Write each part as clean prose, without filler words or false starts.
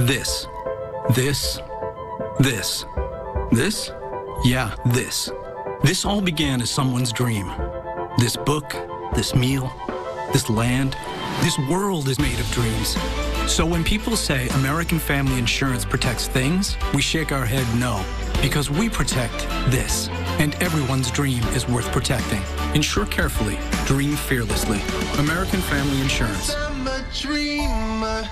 This. This. This. This? Yeah, this. This all began as someone's dream. This book, this meal, this land, this world is made of dreams. So when people say American Family Insurance protects things, we shake our head no, because we protect this. And everyone's dream is worth protecting. Insure carefully, dream fearlessly. American Family Insurance. I'm a dreamer.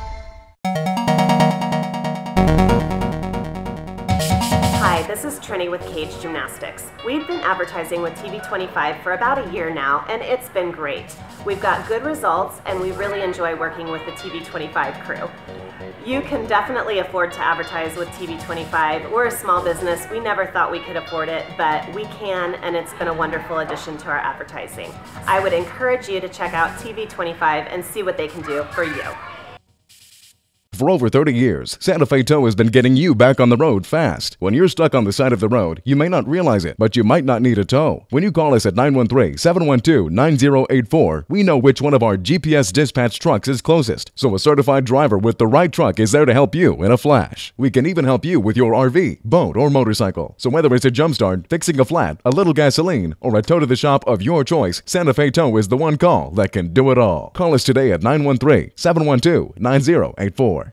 Hi, this is Trini with Cage Gymnastics. We've been advertising with TV25 for about a year now, and it's been great. We've got good results, and we really enjoy working with the TV25 crew. You can definitely afford to advertise with TV25. We're a small business. We never thought we could afford it, but we can, and it's been a wonderful addition to our advertising. I would encourage you to check out TV25 and see what they can do for you. For over 30 years, Santa Fe Tow has been getting you back on the road fast. When you're stuck on the side of the road, you may not realize it, but you might not need a tow. When you call us at 913-712-9084, we know which one of our GPS dispatch trucks is closest, so a certified driver with the right truck is there to help you in a flash. We can even help you with your RV, boat, or motorcycle. So whether it's a jump start, fixing a flat, a little gasoline, or a tow to the shop of your choice, Santa Fe Tow is the one call that can do it all. Call us today at 913-712-9084.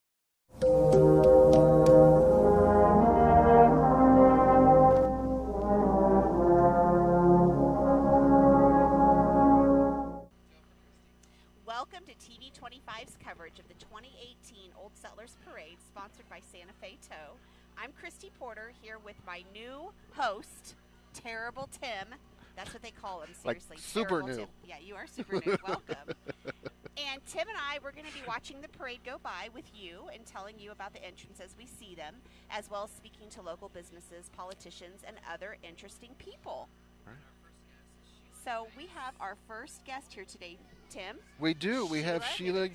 Welcome to TV25's coverage of the 2018 Old Settlers Parade, sponsored by Santa Fe Tow. I'm Christy Porter here with my new host, Terrible Tim. That's what they call him, seriously. Like super Terrible new. Tim. Yeah, you are super new. Welcome. And Tim and I, we're going to be watching the parade go by with you and telling you about the entrance as we see them, as well as speaking to local businesses, politicians, and other interesting people. So we have our first guest here today, Tim. We do. We have Sheila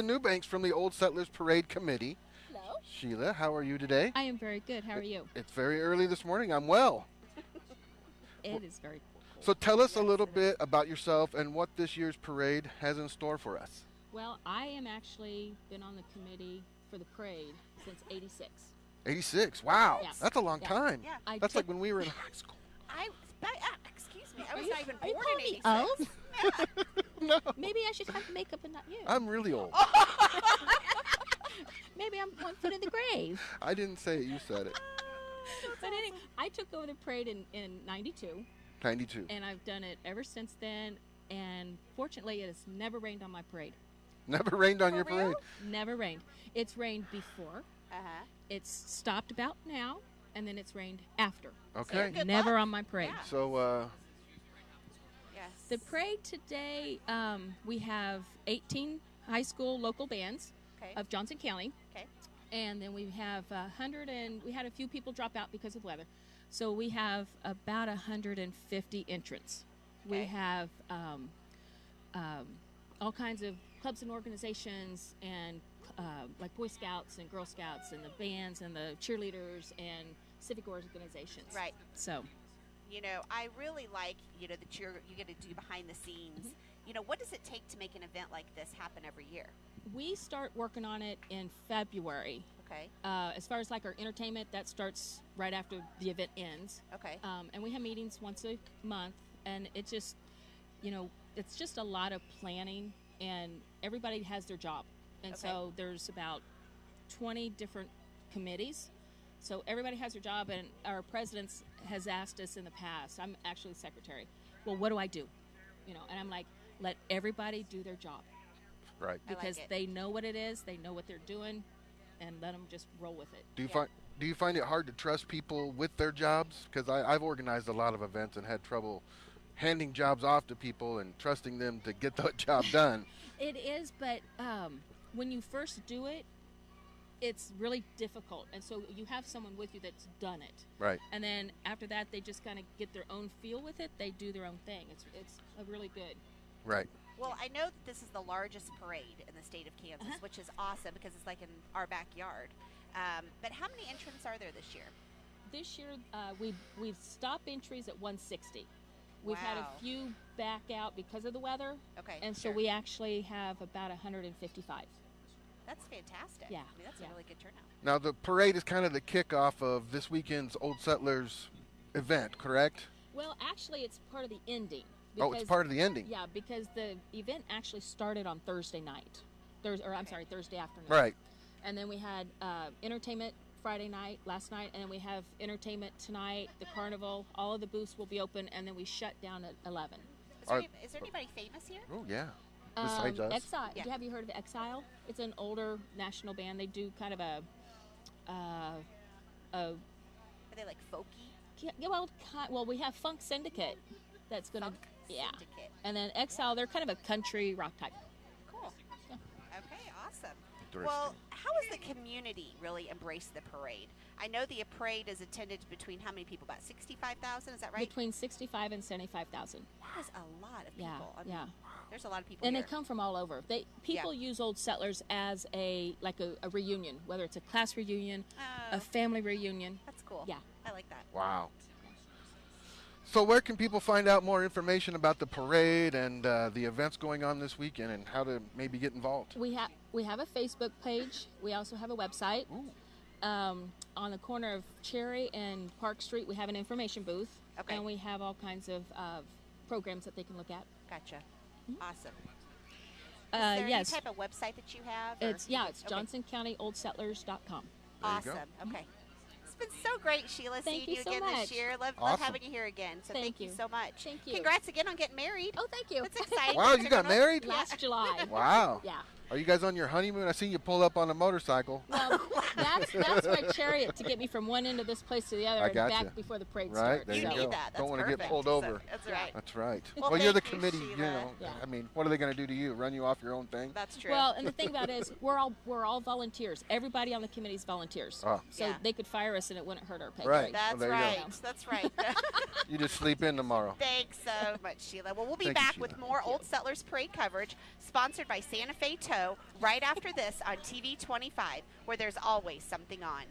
Newbanks from the Old Settlers Parade Committee. Hello. Sheila, how are you today? I am very good. How are you? It's very early this morning. I'm well. It is very cool. So tell us a little bit about yourself and what this year's parade has in store for us. Well, I am actually been on the committee for the parade since '86. 86. Wow. Yes. That's a long Yeah. time. Yeah. That's like when we were in high school. Excuse me, I was not even Are you born calling in me 86. old? No. Maybe I should have makeup and not you. I'm really old. Maybe I'm 1 foot in the grave. I didn't say it. You said it. But anyway, I took over the parade in '92, 92. and I've done it ever since then. And fortunately, it has never rained on my parade. Never rained on For your real? parade. Never rained. It's rained before. Uh-huh. It's stopped about now, and then it's rained after. Okay. Good Never luck. on my parade. Yeah. So, Yes. The parade today, we have 18 high school local bands Okay. of Johnson County. Okay. And then we have 100, and we had a few people drop out because of weather. So we have about 150 entrants. We Okay. have all kinds of clubs and organizations, and like Boy Scouts and Girl Scouts, and the bands and the cheerleaders and civic organizations. Right. So You know, I really like, that you get to do behind the scenes. What does it take to make an event like this happen every year? we start working on it in February. Okay. As far as like our entertainment, that starts right after the event ends. Okay. And we have meetings once a month, and it's just, it's just a lot of planning, and everybody has their job. And Okay. so there's about 20 different committees. So everybody has their job, and our president has asked us in the past, I'm actually the secretary, well, what do I do? And I'm like, let everybody do their job. right. I like Because it. they know what it is, they know what they're doing, and let them just roll with it. Do you find it hard to trust people with their jobs? Because I've organized a lot of events and had trouble handing jobs off to people and trusting them to get the job done. It is, but when you first do it, it's really difficult. And so you have someone with you that's done it. Right. And then after that, they just kind of get their own feel with it. They do their own thing. It's a really good. Right. Well, I know that this is the largest parade in the state of Kansas, which is awesome because it's like in our backyard. But how many entrants are there this year? This year, we've stopped entries at 160. We've had Wow. a few back out because of the weather. Okay. And so sure. we actually have about 155. That's fantastic. Yeah, I mean, that's yeah. a really good turnout. Now, the parade is kind of the kickoff of this weekend's Old Settlers event, correct? Well, actually, it's part of the ending. Oh, it's part of the ending. Yeah, because the event actually started on Thursday night. Thursday afternoon. Right. And then we had entertainment Friday night, last night, and then we have entertainment tonight, the carnival. All of the booths will be open, and then we shut down at 11. Is there anybody famous here? Oh, yeah. Besides us. Exile. Yeah. Have you heard of Exile? It's an older national band. They do kind of Are they like folky? well, we have Funk Syndicate. That's gonna Funk yeah. Syndicate. And then Exile, they're kind of a country rock type. Cool. Okay, awesome. Interesting. Well, how has the community really embraced the parade? I know the parade is attended between how many people? About 65,000, is that right? Between 65 and 75,000. That is a lot of Yeah, people. I mean, yeah. There's a lot of people And here. they come from all over. People use Old Settlers as a reunion, whether it's a class reunion, Oh. a family reunion. That's cool. Yeah. I like that. Wow. So where can people find out more information about the parade and the events going on this weekend and how to maybe get involved? We have a Facebook page. We also have a website. On the corner of Cherry and Park Street, we have an information booth. Okay. And we have all kinds of programs that they can look at. Gotcha. Awesome. Is Uh, there yes. any type of website that you have? or- It's Okay. JohnsonCountyOldSettlers.com. There you Awesome. go. Okay. It's been so great, Sheila, Thank seeing you you so again much. this year. Love Awesome. having you here again. So Thank thank you you. so much. Thank you. Congrats again on getting married. Oh, thank you. That's exciting. Wow, Things you are got gonna- married? Last July. Wow. Yeah. Are you guys on your honeymoon? I seen you pull up on a motorcycle. Well, that's my chariot to get me from one end of this place to the other I and gotcha. back before the parade Right, starts. there You you So- need go. that. That's Don't wanna get perfect. pulled So, over. that's Yeah. right. That's right. Well, Well, you're the thank you, committee, you Sheila. know. Yeah. I mean, what are they going to do to you? Run you off your own thing? That's true. Well, and the thing about it is we're all volunteers. Everybody on the committee is volunteers. Oh. So Yeah. they could fire us and it wouldn't hurt our pay Right. grade. that's there you go. right. That's right. You just sleep in tomorrow. Thanks so much, Sheila. Well, we'll be Thank you, back with Sheila. more Old Settlers Parade coverage, sponsored by Santa Fe Tow, right after this on TV 25, where there's always something on.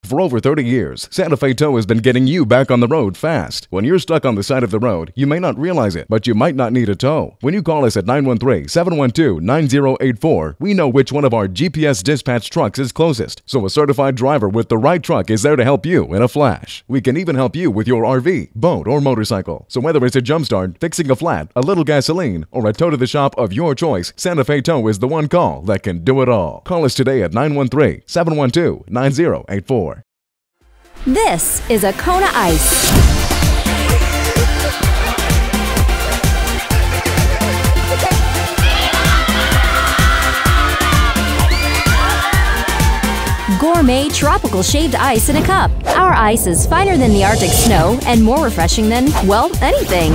For over 30 years, Santa Fe Tow has been getting you back on the road fast. When you're stuck on the side of the road, you may not realize it, but you might not need a tow. When you call us at 913-712-9084, we know which one of our GPS dispatch trucks is closest, so a certified driver with the right truck is there to help you in a flash. We can even help you with your RV, boat, or motorcycle. So whether it's a jump start, fixing a flat, a little gasoline, or a tow to the shop of your choice, Santa Fe Tow is the one call that can do it all. Call us today at 913-712-9084. This is a Kona Ice. Gourmet tropical shaved ice in a cup. Our ice is finer than the Arctic snow and more refreshing than, well, anything.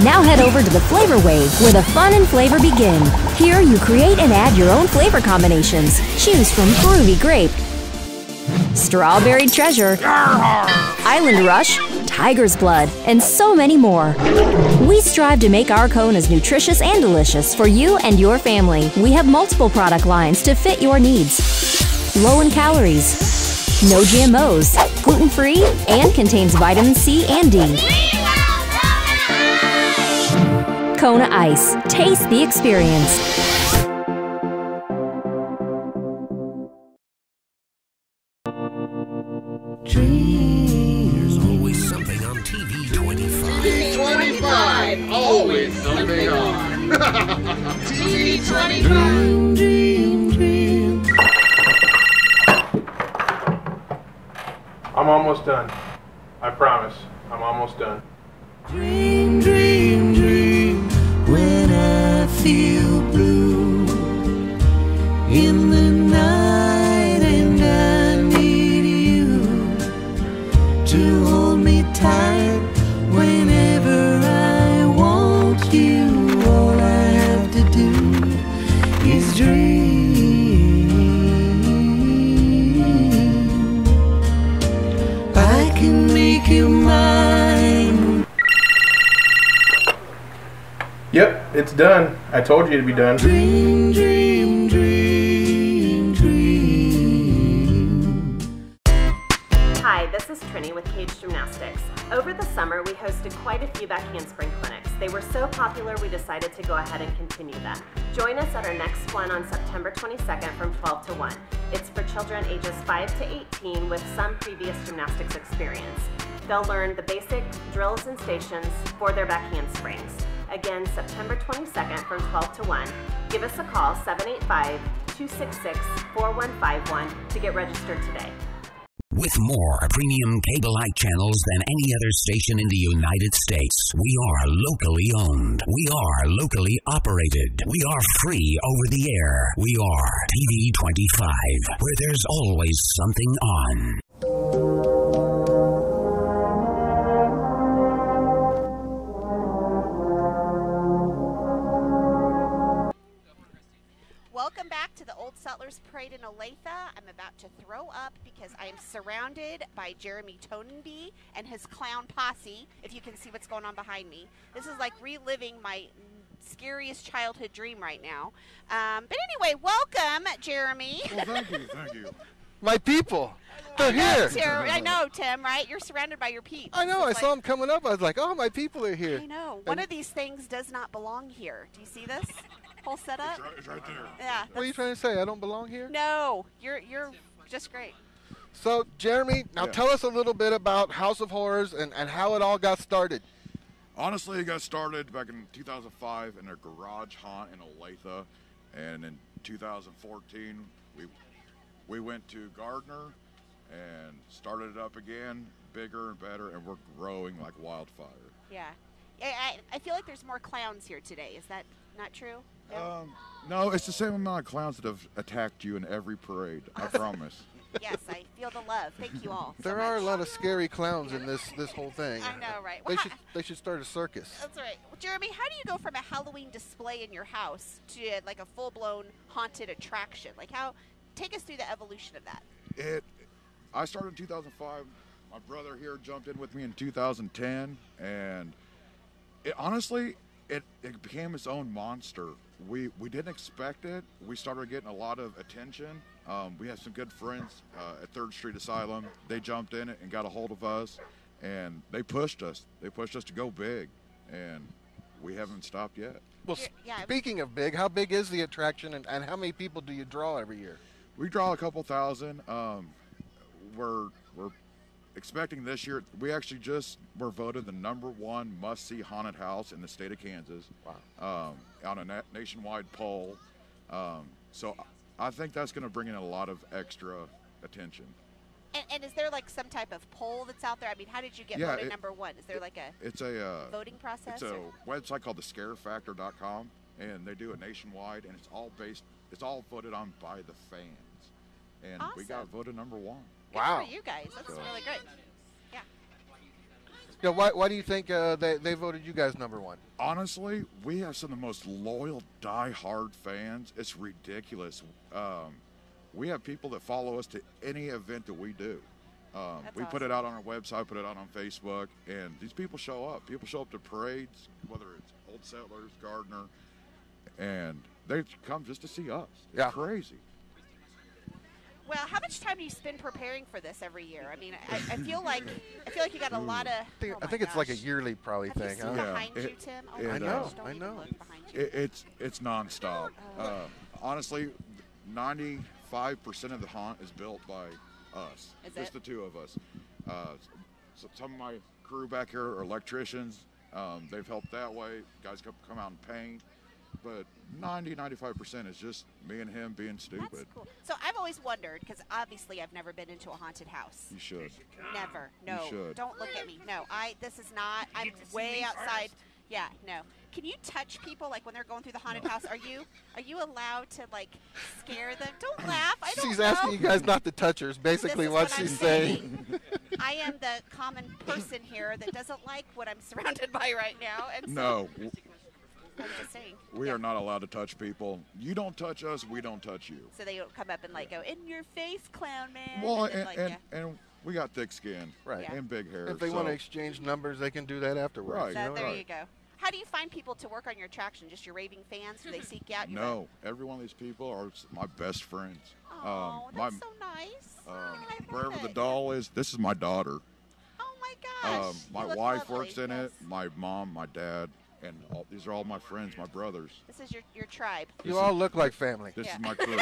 Now head over to the Flavor Wave, where the fun and flavor begin. Here you create and add your own flavor combinations. Choose from groovy grape, Strawberry Treasure, Island Rush, Tiger's Blood, and so many more. We strive to make our cone as nutritious and delicious for you and your family. We have multiple product lines to fit your needs. Low in calories, no GMOs, gluten-free, and contains vitamin C and D. Kona Ice. Taste the experience. There's always something on TV 25. 25, always something on. TV 25. I'm almost done. I promise. I'm almost done. Dream, dream, dream. When I feel blue in the night and I need you to hold me tight whenever I want you. All I have to do is dream. I can make you mine. Yep, it's done. I told you it'd be done. Dream, dream, dream, dream. Hi, this is Trini with Cage Gymnastics. Over the summer, we hosted quite a few back handspring clinics. They were so popular, we decided to go ahead and continue them. Join us at our next one on September 22nd from 12 to 1. It's for children ages 5 to 18 with some previous gymnastics experience. They'll learn the basic drills and stations for their back handsprings. Again, September 22nd from 12 to 1. Give us a call, 785-266-4151 to get registered today. With more premium cable-like channels than any other station in the United States, we are locally owned. We are locally operated. We are free over the air. We are TV25, where there's always something on. Welcome back to the Old Settlers Parade in Olathe. I'm about to throw up because I am surrounded by Jeremy Tonenby and his clown posse, if you can see what's going on behind me. This is like reliving my scariest childhood dream right now. But anyway, welcome, Jeremy. Well, thank you. My people, they're here. I know, Tim, right? You're surrounded by your peeps. I know, I saw them coming up. I was like, oh, my people are here. I know. One of these things does not belong here. Do you see this whole setup? It's right there. Yeah. What are you trying to say? I don't belong here? No, you're just great. So, Jeremy, now tell us a little bit about House of Horrors and how it all got started. Honestly, it got started back in 2005 in a garage haunt in Olathe, and in 2014 we went to Gardner and started it up again, bigger and better, and we're growing like wildfire. Yeah. I feel like there's more clowns here today. Is that not true? No, it's the same amount of clowns that have attacked you in every parade, I promise. Yes, I feel the love. Thank you all. There are a lot of scary clowns in this whole thing. I know, right? Well, They should start a circus. That's right. Well, Jeremy, how do you go from a Halloween display in your house to like a full-blown haunted attraction? Take us through the evolution of that. I started in 2005. My brother here jumped in with me in 2010, and honestly, it became its own monster. We didn't expect it. We started getting a lot of attention. We have some good friends at 3rd Street Asylum. They jumped in it and got a hold of us, and they pushed us. They pushed us to go big, and we haven't stopped yet. Well, speaking of big, how big is the attraction, and how many people do you draw every year? We draw a couple thousand. We're expecting this year. We actually just were voted the #1 must-see haunted house in the state of Kansas. Wow. On a nationwide poll. So I think that's going to bring in a lot of extra attention. And is there like some type of poll that's out there? I mean, how did you get voted #1? Is there like a voting process? It's a website called thescarefactor.com, and they do it nationwide, and it's all voted on by the fans. And awesome. We got voted #1. Wow. Good for you guys. That's really great. Yeah. Yeah. Why do you think they voted you guys #1? Honestly, we have some of the most loyal, die-hard fans. It's ridiculous. We have people that follow us to any event that we do. We put it out on our website, put it out on Facebook, and these people show up. People show up to parades, whether it's Old Settlers, Gardner, and they come just to see us. It's crazy. Well, how much time do you spend preparing for this every year? I mean, I feel like you got a lot of. I think it's like a yearly probably thing. Have you seen behind you, Tim? Oh my gosh, don't even look behind you. It's nonstop. Honestly, 95% of the haunt is built by us. Just the two of us. So some of my crew back here are electricians. They've helped that way. Guys come out and paint. But 90-95% is just me and him being stupid. That's cool. So I've always wondered, because obviously I've never been into a haunted house. You should. Never. No. You should. Don't look at me. No. This is not. I'm way outside. Yeah. No. Can you touch people like when they're going through the haunted house? Are you allowed to like scare them? Don't laugh. I don't know. She's asking you guys not to touch her. Is basically what she's saying. I am the common person here that doesn't like what I'm surrounded by right now, and so No. I'm just saying. We are not allowed to touch people. You don't touch us, we don't touch you. So they don't come up and like go, in your face, clown man. Well, and we got thick skin, right, and big hair. If they want to exchange numbers, they can do that afterwards. Right. So there you go. How do you find people to work on your attraction? Just your raving fans? Do they seek out you? No, every one of these people are my best friends. Oh, that's so nice. Wherever the doll is, this is my daughter. Oh my gosh. My You look wife lovely. works in Yes. it. My mom, my dad, and these are all my friends, my brothers. This is your tribe. You all look like family. This Yeah. is my crew.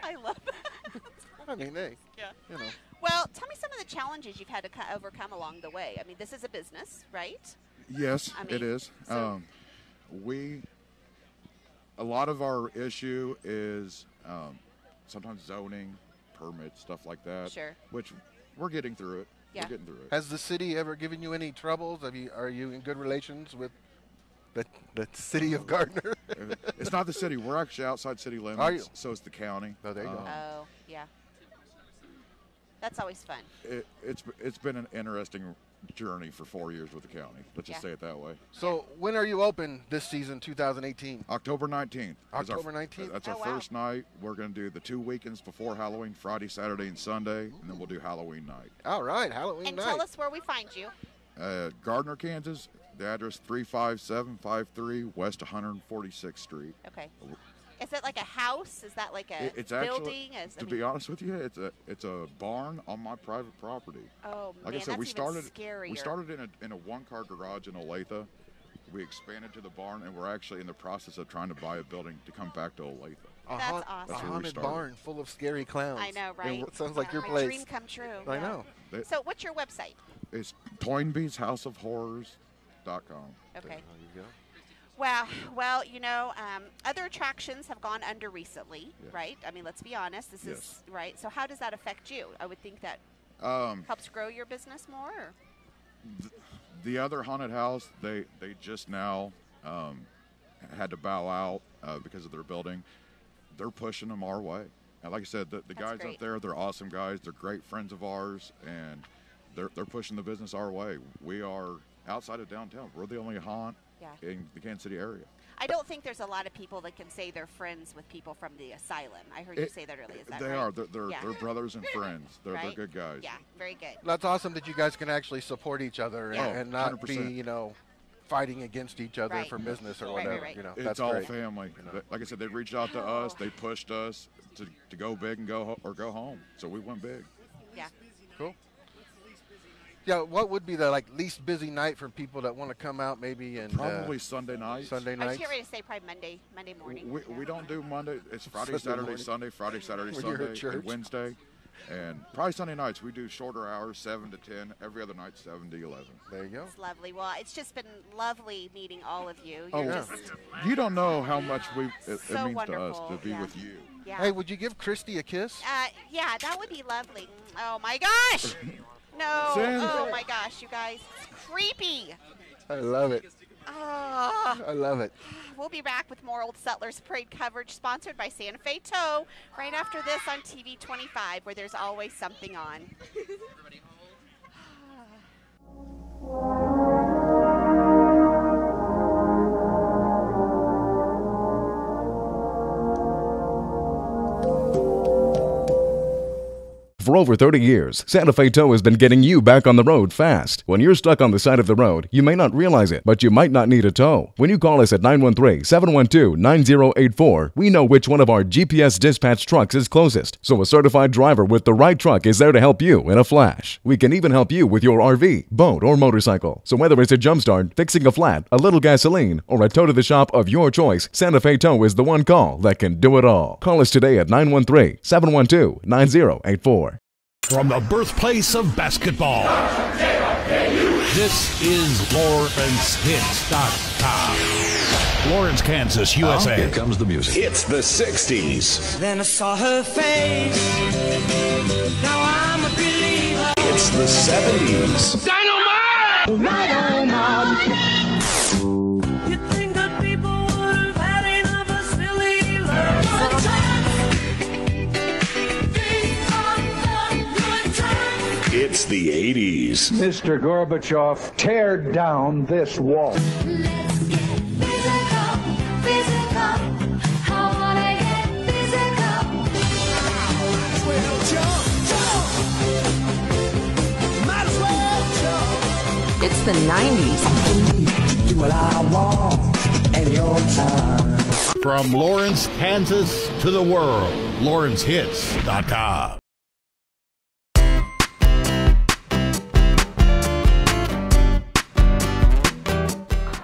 I love that. I mean, hey, Yeah. you know. Well, tell me some of the challenges you've had to overcome along the way. I mean, this is a business, right? Yes, I mean, it is. so- A lot of our issue is sometimes zoning, permits, stuff like that. Sure. Which we're getting through it. Yeah. We're getting through it. Has the city ever given you any troubles? Are you in good relations with the city of Gardner? It's not the city. We're actually outside city limits. Are you? So it's the county. Oh, there you go. Oh, yeah. That's always fun. It's been an interesting journey for 4 years with the county. Let's just say it that way. So when are you open this season, 2018? October 19th. October 19th? That's our first night. We're going to do the 2 weekends before Halloween, Friday, Saturday, and Sunday, and then we'll do Halloween night. All right, Halloween And night. tell us where we find you. Gardner, Kansas. The address 35753 West 146th Street. Okay. Is it like a house? Is that like a It's building? actually, to be honest with you, it's a barn on my private property. Oh, like man, I said, that's we started even we scarier. started in a one-car garage in Olathe. We expanded to the barn, and we're actually in the process of trying to buy a building to come back to Olathe. That's awesome. A That's where we haunted started. barn full of scary clowns. I know, right? It sounds like your My place. dream come true. I yeah. know. So what's your website? It's ToynbeesHouseOfHorrors.com. Okay. There you go. Wow. Well, other attractions have gone under recently, right? I mean, let's be honest. This is right. So how does that affect you? I would think that helps grow your business more. Or? The other haunted house, they just now had to bow out because of their building. They're pushing them our way. And like I said, the guys great. up there, they're awesome guys. They're great friends of ours, and they're pushing the business our way. We are outside of downtown. We're the only haunt in the Kansas City area. I don't think there's a lot of people that can say they're friends with people from the asylum. I heard you say that earlier. Is that They right? are. They're brothers and friends. They're Right? good guys. Yeah, very good. That's awesome that you guys can actually support each other Yeah. and not 100%. be, fighting against each other Right. for business or Right, whatever. right. That's It's all great. family. Like I said, they reached out to us. They pushed us to go big and go home. So we went big. Yeah. Cool. Yeah, what would be the least busy night for people that want to come out maybe and Probably Sunday night. Sunday I was nights? getting ready to say probably Monday morning. We don't do Monday. It's Friday, Sunday Saturday, morning. Sunday, Friday, Saturday, When you're at Sunday, church. and Wednesday. And probably Sunday nights, we do shorter hours, 7 to 10. Every other night, 7 to 11. There you go. It's lovely. Well, it's just been lovely meeting all of you. Oh, You're just you don't know how much it So means to us wonderful, to be yeah. with you. yeah. Hey, would you give Christy a kiss? Yeah, that would be lovely. Oh my gosh! No. Send Oh it. my gosh, you guys. It's creepy. I love it. Ah. I love it. We'll be back with more Old Settlers Parade coverage sponsored by Santa Fe Tow right after this on TV 25, where there's always something on. For over 30 years, Santa Fe Tow has been getting you back on the road fast. When you're stuck on the side of the road, you may not realize it, but you might not need a tow. When you call us at 913-712-9084, we know which one of our GPS dispatch trucks is closest, so a certified driver with the right truck is there to help you in a flash. We can even help you with your RV, boat, or motorcycle. So whether it's a jump start, fixing a flat, a little gasoline, or a tow to the shop of your choice, Santa Fe Tow is the one call that can do it all. Call us today at 913-712-9084. From the birthplace of basketball, this is LawrenceHits.com. Lawrence, Kansas, USA. Here comes the music. It's the 60s. Then I saw her face. Now I'm a believer. It's the 70s. Dynamite! You think that people would have had enough of silly love? It's the 80s. Mr. Gorbachev, tear down this wall. It's the 90s. Do what I want and your time. From Lawrence, Kansas to the world, LawrenceHits.com.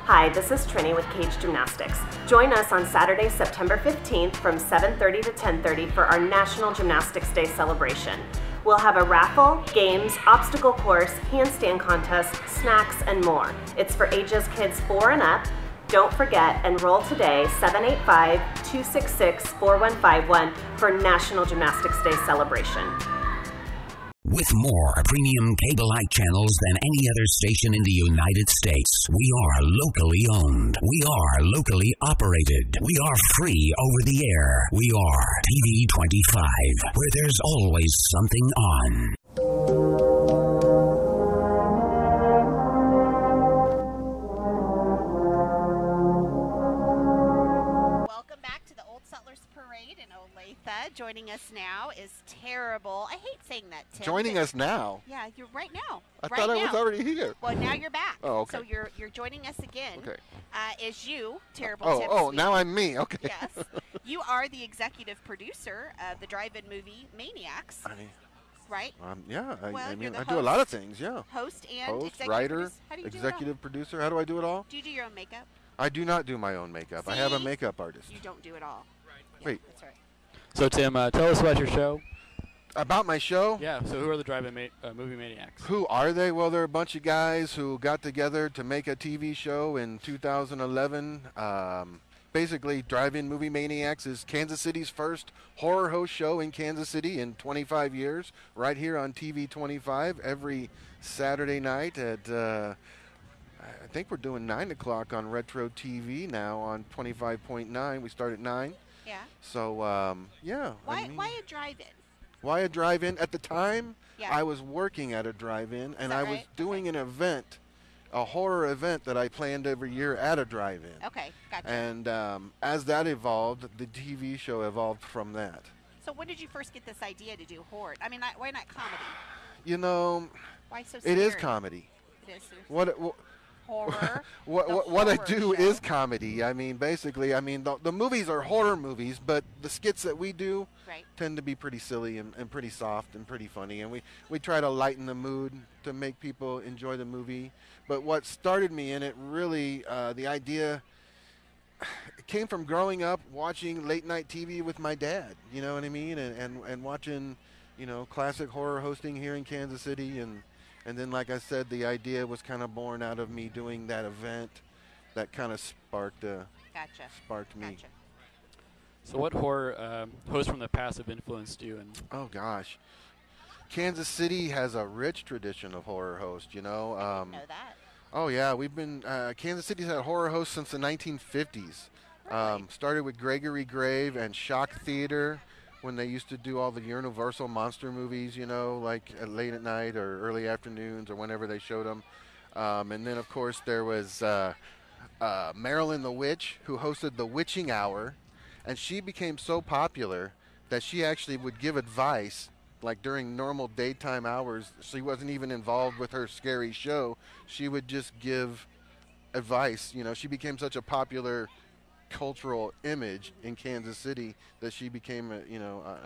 Hi, this is Trini with Cage Gymnastics. Join us on Saturday, September 15th from 7:30 to 10:30 for our National Gymnastics Day celebration. We'll have a raffle, games, obstacle course, handstand contest, snacks, and more. It's for ages kids 4 and up. Don't forget, enroll today, 785-266-4151 for National Gymnastics Day celebration. With more premium cable-like channels than any other station in the United States, we are locally owned. We are locally operated. We are free over the air. We are TV25, where there's always something on. Welcome back to the Old Settlers Parade in Olathe. Joining us now is Terrible. I hate saying that, Tim. Joining us now? Yeah, you're right now. I right thought I now. was already here. Well, now you're back. Oh, okay. So you're joining us again. Okay. Is you, Terrible Tim Oh, Sweet. now I'm me. Okay. Yes. You are the executive producer of the drive-in movie Maniacs. Right? Yeah, Well, I you're mean, the I do a lot of things, yeah. Host and executive writer, producer. How do you do it all? executive producer. How do I do it all? Do you do your own makeup? I do not do my own makeup. I have a See? makeup artist. You don't do it all. Yeah, Wait. That's right. So, Tim, tell us about your show. About my show? Yeah, so who are the drive-in movie maniacs? Who are they? Well, they're a bunch of guys who got together to make a TV show in 2011. Basically, Drive-In Movie Maniacs is Kansas City's first horror host show in Kansas City in 25 years, right here on TV 25 every Saturday night at, I think we're doing 9 o'clock on Retro TV now on 25.9. We start at 9. Yeah. So, yeah. Why a drive-in? Why a drive-in? At the time, Yeah. I was working at a drive-in, and that I was right? doing an event, a horror event that I planned every year at a drive-in. Okay, gotcha. And as that evolved, the TV show evolved from that. So when did you first get this idea to do horror? I mean, why not comedy? You know, Why so it is scary? comedy. It is seriously. What horror? what I horror do show. is comedy. I mean, basically, the movies are horror movies, but the skits that we do Right. tend to be pretty silly and pretty soft and pretty funny. And we try to lighten the mood to make people enjoy the movie. But what started me in it, really, the idea came from growing up watching late night TV with my dad. You know what I mean? And watching, classic horror hosting here in Kansas City. And then, like I said, the idea was kind of born out of me doing that event that kind of sparked me. Gotcha. So what horror hosts from the past have influenced you? Oh, gosh. Kansas City has a rich tradition of horror hosts, I didn't know that. Oh, yeah. We've been, Kansas City's had horror hosts since the 1950s. Really? Started with Gregory Grave and Shock Theater when they used to do all the Universal monster movies, like late at night or early afternoons or whenever they showed them. And then, of course, there was Marilyn the Witch, who hosted the Witching Hour. And she became so popular that she actually would give advice, like during normal daytime hours. She wasn't even involved with her scary show. She would just give advice. She became such a popular cultural image in Kansas City that she became an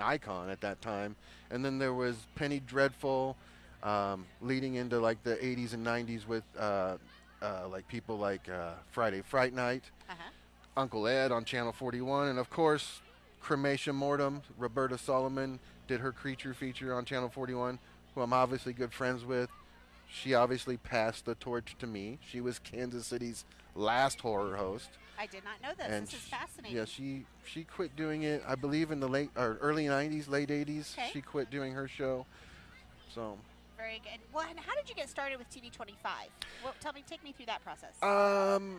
icon at that time. And then there was Penny Dreadful, leading into like the 80s and 90s with like people like Friday Fright Night, Uncle Ed on Channel 41, and of course Cremation Mortem. Roberta Solomon did her creature feature on Channel 41, who I'm obviously good friends with. She obviously passed the torch to me. She was Kansas City's last horror host. I did not know this. And This is fascinating. Yeah, she quit doing it, I believe, in the early 90s, late 80s. Okay. She quit doing her show. So. Very good. Well, and how did you get started with TV25? Well, take me through that process.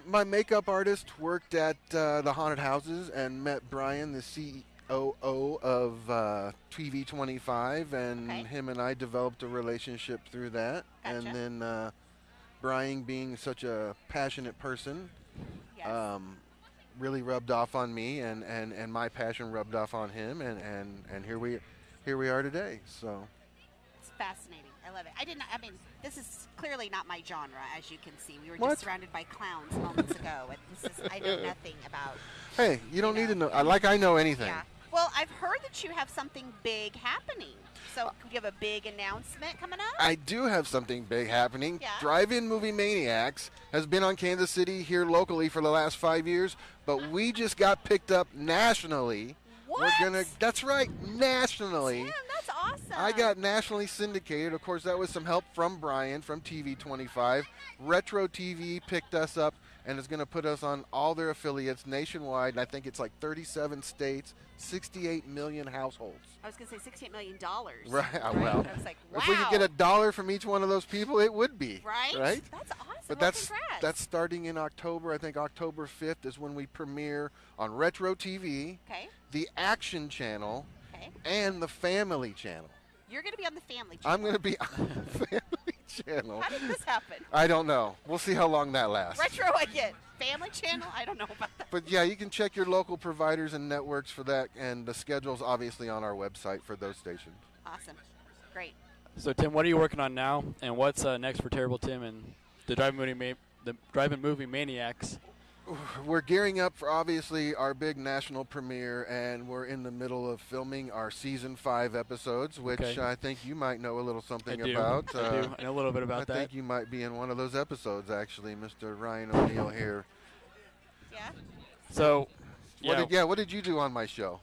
My makeup artist worked at the haunted houses and met Brian, the COO of TV25, and him and I developed a relationship through that. Gotcha. And then Brian, being such a passionate person, really rubbed off on me, and my passion rubbed off on him, and here we are today. So. It's Fascinating. I love it. I mean, this is clearly not my genre, as you can see. We were What? just surrounded by clowns moments ago, and I know nothing about. Hey, you don't need to know. I know anything. Yeah. Well, I've heard that you have something big happening. So, could you have a big announcement coming up? I do have something big happening. Yeah. Drive-In Movie Maniacs has been on Kansas City here locally for the last 5 years, but we just got picked up nationally. What? That's right, nationally. Damn, that's awesome. I got nationally syndicated. Of course, that was some help from Brian from TV25. Retro TV picked us up and is going to put us on all their affiliates nationwide, and I think it's like 37 states, 68 million households. I was going to say $68 million. Right. Well, I was like, wow. if we could get $1 from each one of those people, it would be. Right? Right? That's awesome. But Well, that's congrats. starting in October. I think October 5th is when we premiere on Retro TV, Okay. the Action Channel, Okay. and the Family Channel. You're going to be on the Family Channel. I'm going to be on the Family Channel. How did this happen? I don't know. We'll see how long that lasts. Retro, I get. Family Channel, I don't know about that. But yeah, you can check your local providers and networks for that, and the schedule's obviously on our website for those stations. Awesome. Great. So, Tim, what are you working on now, and what's next for Terrible Tim and the Drive-In Movie Maniacs? We're gearing up for obviously our big national premiere, and we're in the middle of filming our season 5 episodes, which Okay. I think you might know a little something I do. about. I do. I know a little bit about I that. think you might be in one of those episodes, actually, Mr. Ryan O'Neal here. Yeah. So, What did you do on my show?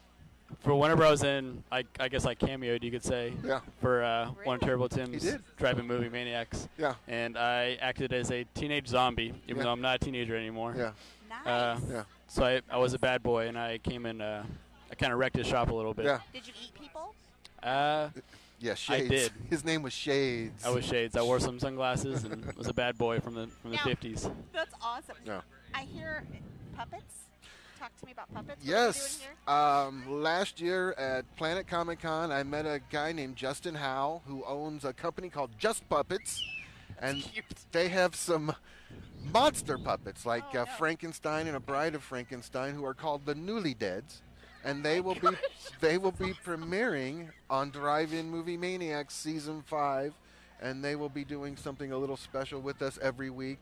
For whenever I was in, I guess I cameoed, you could say. Yeah. For one of Terrible Tim's He did. Drive-In Movie Maniacs. Yeah. And I acted as a teenage zombie, even Yeah. though I'm not a teenager anymore. Yeah. Nice. Yeah. So I was a bad boy, and I came in. I kind of wrecked his shop a little bit. Yeah. Did you eat people? Yeah, Shades. I did. His name was Shades. I was Shades. I wore some sunglasses and was a bad boy from the Now, 50s. That's awesome. Yeah. I hear puppets. Talk to me about puppets. Yes. What are you doing here? Last year at Planet Comic Con, I met a guy named Justin Howe who owns a company called Just Puppets, and they have some monster puppets like Frankenstein and a Bride of Frankenstein, who are called the Newly Deads, and they will be premiering on Drive-In Movie Maniacs season 5, and they will be doing something a little special with us every week.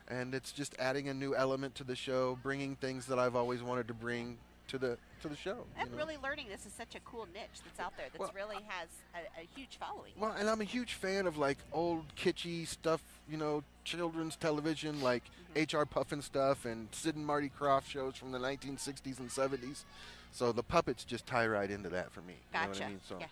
And it's just adding a new element to the show, bringing things that I've always wanted to bring to the show. I'm really learning this is such a cool niche that's out there that really has a huge following. Well, and I'm a huge fan of like old kitschy stuff, children's television like H.R. Puffin stuff and Sid and Marty Krofft shows from the 1960s and 70s. So the puppets just tie right into that for me. You know what I mean? So. Yeah.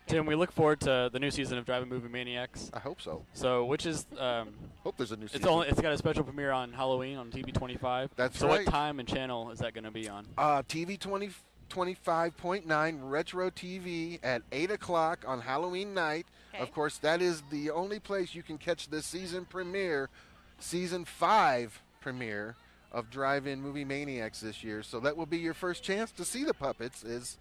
Tim, we look forward to the new season of Drive-In Movie Maniacs. I hope so. So, which is hope there's a new season. It's got a special premiere on Halloween on TV25. That's so right. what time and channel is that going to be on? TV 25.9 Retro TV at 8 o'clock on Halloween night. Okay. Of course, that is the only place you can catch the season 5 premiere of Drive-In Movie Maniacs this year. So that will be your first chance to see the puppets is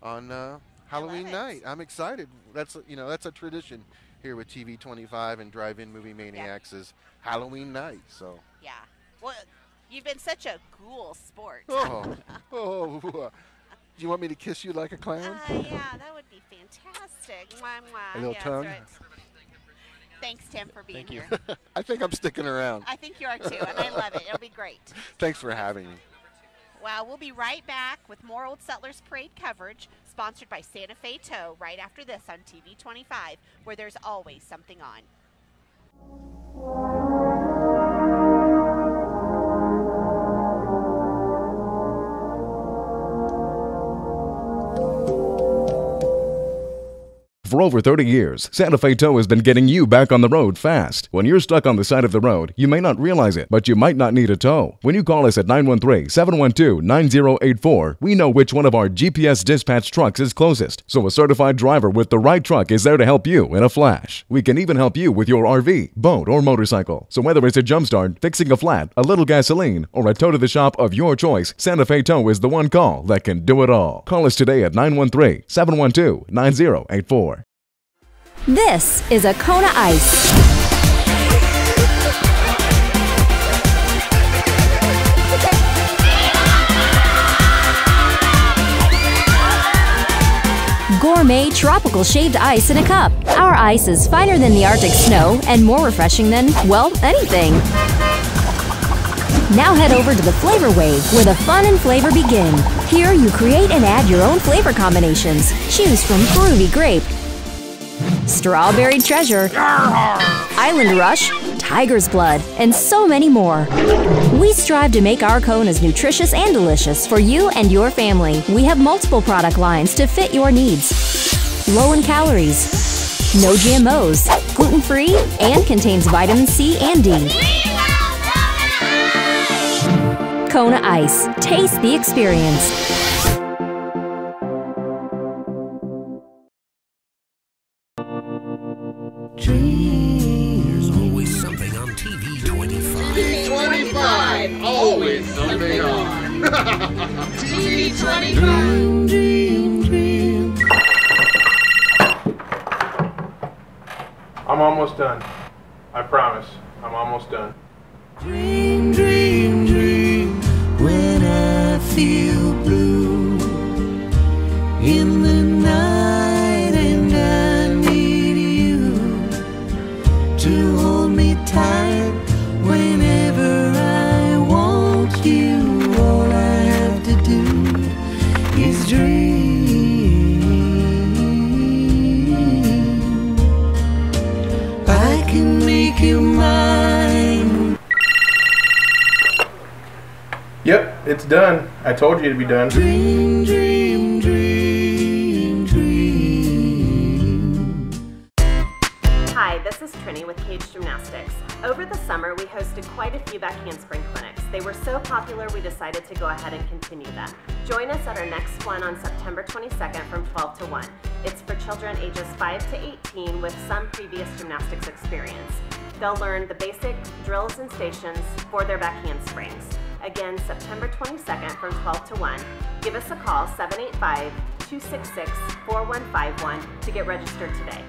on Halloween night. I'm excited. That's a tradition here with TV25 and Drive-In Movie Maniacs is Halloween night. So Yeah. Well, you've been such a cool sport. do you want me to kiss you like a clown? Yeah, that would be fantastic. Mwah, mwah. A little Yeah, tongue? that's right. Thanks, Tim, for being Thank you. here. I think I'm sticking around. I think you are too, and I love it. It'll be great. Thanks for having me. Well, we'll be right back with more Old Settlers Parade coverage, sponsored by Santa Fe Tow, right after this on TV25, where there's always something on. For over 30 years, Santa Fe Tow has been getting you back on the road fast. When you're stuck on the side of the road, you may not realize it, but you might not need a tow. When you call us at 913-712-9084, we know which one of our GPS dispatch trucks is closest, so a certified driver with the right truck is there to help you in a flash. We can even help you with your RV, boat, or motorcycle. So whether it's a jumpstart, fixing a flat, a little gasoline, or a tow to the shop of your choice, Santa Fe Tow is the one call that can do it all. Call us today at 913-712-9084. This is a Kona Ice. gourmet tropical shaved ice in a cup. Our ice is finer than the Arctic snow and more refreshing than, well, anything. Now head over to the Flavor Wave where the fun and flavor begin. Here you create and add your own flavor combinations. Choose from Groovy Grape, Strawberry Treasure, Island Rush, Tiger's Blood, and so many more. We strive to make our cone as nutritious and delicious for you and your family. We have multiple product lines to fit your needs. Low in calories, no GMOs, gluten-free, and contains vitamin C and D. Kona Ice. Taste the experience. There's always something on TV 25. TV 25, always something on. TV 25. Dream. I'm almost done. I promise. I'm almost done. Dream, dream, dream. When I feel blue in the night and I need you to hold me tight whenever I want you. All I have to do is dream. I can make you mine. Yep, it's done. I told you it'd be done. Dream, dream, dream, dream. Hi, this is Trini with Cage Gymnastics. Over the summer, we hosted quite a few back handspring clinics. They were so popular, we decided to go ahead and continue them. Join us at our next one on September 22nd from 12 to 1. It's for children ages 5 to 18 with some previous gymnastics experience. They'll learn the basic drills and stations for their back handsprings. Again, September 22nd from 12 to 1. Give us a call, 785-266-4151 to get registered today.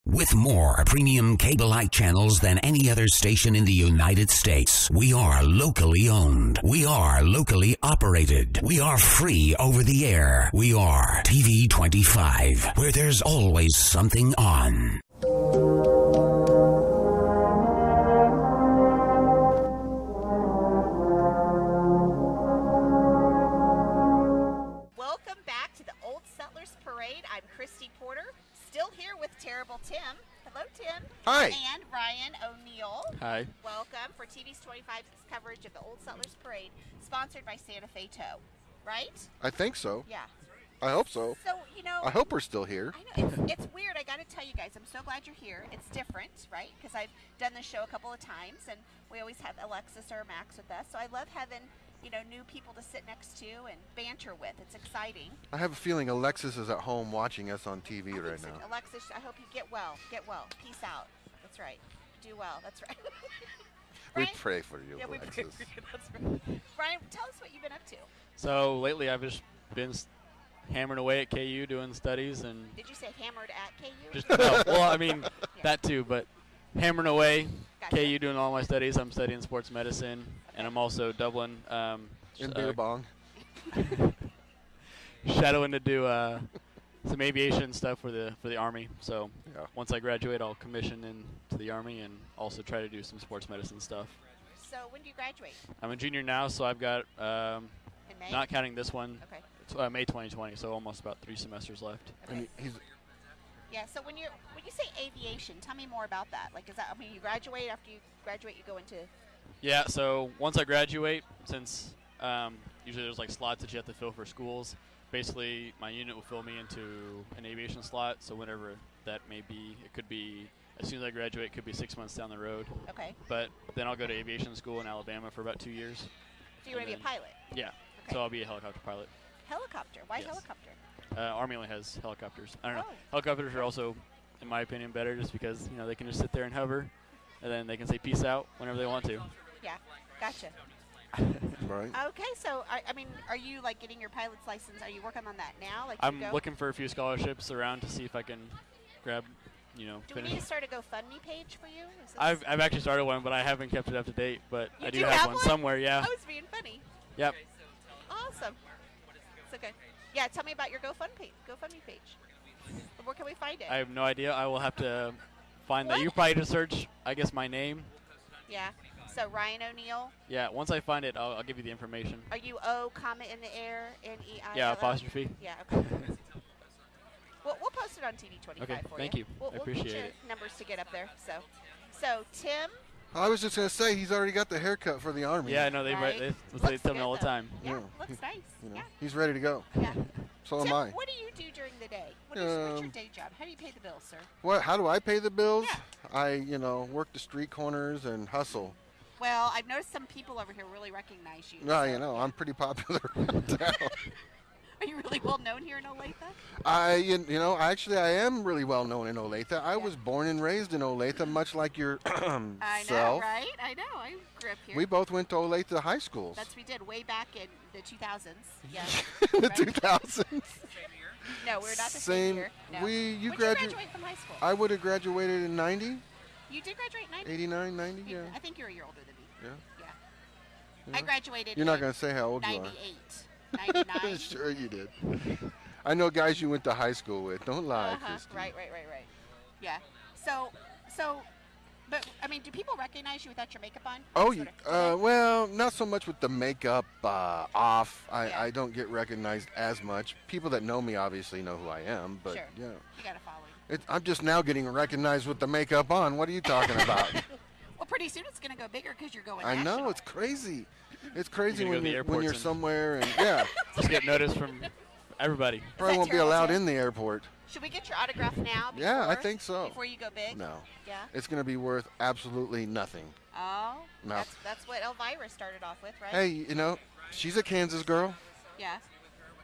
With more premium cable-like channels than any other station in the United States, we are locally owned. We are locally operated. We are free over the air. We are TV 25, where there's always something on. Welcome back to the Old Settlers Parade. I'm Christy Porter, still here with Terrible Tim. Hello, Tim. Hi. And Ryan O'Neill. Hi. Welcome for TV's 25's coverage of the Old Settlers Parade, sponsored by Santa Fe Tow. Right? I think so. Yeah. I hope so. So, you know, I hope we're still here. I know, it's weird. I got to tell you guys, I'm so glad you're here. It's different, right? Because I've done this show a couple of times, and we always have Alexis or Max with us. So I love having, you know, new people to sit next to and banter with. It's exciting. I have a feeling Alexis is at home watching us on TV right now. Alexis, I hope you get well. Get well. Peace out. That's right. Do well. That's right. We pray for you, yeah, Alexis. We pray for you. That's right. Brian, tell us what you've been up to. So lately I've just been hammering away at KU doing studies and. Did you say hammered at KU? Just, no, well, I mean that too, but hammering away. Gotcha. KU doing all my studies. I'm studying sports medicine, and I'm also doubling. In beer bong. Shadowing to do some aviation stuff for the Army. So once I graduate, I'll commission into the Army and also try to do some sports medicine stuff. So when do you graduate? I'm a junior now, so I've got, In May? not counting this one, Okay. it's, May 2020, so almost about 3 semesters left. And he's Yeah. So when you say aviation, tell me more about that. Like, is that? I mean, you graduate. After you graduate, you go into. Yeah. So once I graduate, since usually there's like slots that you have to fill for schools, basically my unit will fill me into an aviation slot. So whenever that may be, it could be as soon as I graduate, it could be 6 months down the road. Okay. But then I'll go to aviation school in Alabama for about 2 years. So you want to be a pilot? Yeah. Okay. So I'll be a helicopter pilot. Helicopter. Why Yes. helicopter? Army only has helicopters. I don't know. Oh. Helicopters are also, in my opinion, better just because they can just sit there and hover, and then they can say peace out whenever they want to. Yeah. Gotcha. right. Okay. So I mean, are you like getting your pilot's license? Are you working on that now? Like I'm looking for a few scholarships around to see if I can grab, Do we finish. need to start a GoFundMe page for you? Is this I've actually started one, but I haven't kept it up to date. But You I do do have have one one? somewhere. Yeah. I was being funny. Yep. Awesome. It's okay. Yeah. Tell me about your GoFundMe page. Where can we find it? I have no idea. I will have to find that. You probably just search, I guess, my name. Yeah. So Ryan O'Neill. Yeah. Once I find it, I'll give you the information. Are you O, comma in the air, N-E-I? Yeah, apostrophe. Yeah. Okay. We'll post it on TV25 Okay, for thank you. you. We'll I appreciate get your it. numbers to get up there. So Tim. I was just gonna say he's already got the haircut for the Army. Yeah, I know. They tell me all the time. Yeah, looks nice. You know, Yeah. he's ready to go. Yeah. So Tim, am I. what do you do during the day? What's your day job? How do you pay the bills, sir? What? How do I pay the bills? Yeah. I, work the street corners and hustle. Well, I've noticed some people over here really recognize you. No, I'm pretty popular around town. Are you really well known here in Olathe? Actually, I am really well known in Olathe. I was born and raised in Olathe, much like your I know, self. right? I know. I grew up here. We both went to Olathe high schools. We did way back in the 2000s. Yeah. The right? 2000s. No, we're not the same year. No. You When did you graduate graduate from high school? I would have graduated in 90. You did graduate in 90? 89, 90, yeah. I think you're a year older than me. Yeah. Yeah. I graduated You're not in going to say how old 98. you are. 99. Sure you did. I know guys you went to high school with. Don't lie, Christy. Right. Yeah. But I mean, do people recognize you without your makeup on? Oh, well, not so much with the makeup off. I don't get recognized as much. People that know me obviously know who I am, but sure. yeah. You gotta follow. I'm just now getting recognized with the makeup on. What are you talking about? Well, pretty soon it's gonna go bigger because you're going. I national. know, it's crazy. It's crazy when when you're somewhere and yeah. Just get noticed from everybody. Probably won't be allowed in the airport. Should we get your autograph now? Yeah, I think so. Before you go big. No. Yeah. It's going to be worth absolutely nothing. Oh. No. That's what Elvira started off with, right? Hey, she's a Kansas girl. Yeah.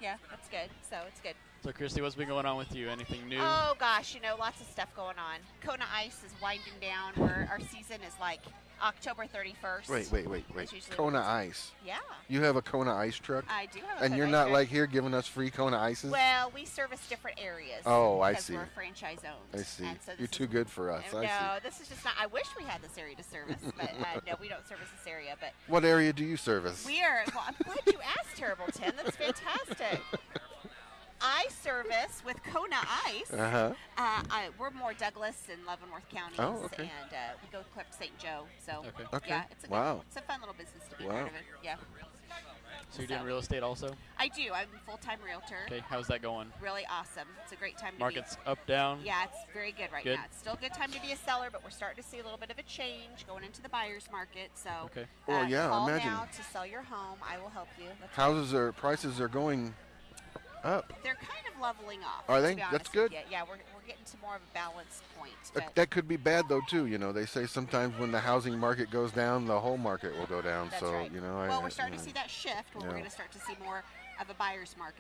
Yeah, that's good. So it's good. So, Christy, what's been going on with you? Anything new? Oh, gosh, lots of stuff going on. Kona Ice is winding down. Our season is like October 31st. Wait. Kona Ice. Yeah. You have a Kona Ice truck? I do have a And Kona you're Ice not truck. like here giving us free Kona Ices? Well, we service different areas. Oh, I because see. We're franchise owned. I see. And so You're too good for us. I see. No, this is just not. I wish we had this area to service, but no, we don't service this area. But What area do you service? we are. Well, I'm glad you asked, Terrible Tim. That's fantastic. I service with Kona Ice. We're more Douglas and Leavenworth counties. Oh, okay. And we go clip St. Joe. So Okay. yeah, it's a it's a fun little business to be part of it. Yeah. So you're doing real estate also? I do. I'm a full-time realtor. Okay, how's that going? Really awesome. It's a great time to Market's be. up, down? Yeah, it's very good right Good. now. It's still a good time to be a seller, but we're starting to see a little bit of a change going into the buyer's market. So okay. Oh, yeah, call imagine. now to sell your home. I will help you. Prices are going up. They're kind of leveling off. Are they? To be honest That's good. with you. Yeah, we're getting to more of a balanced point. But That could be bad though too. They say sometimes when the housing market goes down, the whole market will go down. that's so right. you know. Well, we're starting to see that shift where we're going to start to see more of a buyer's market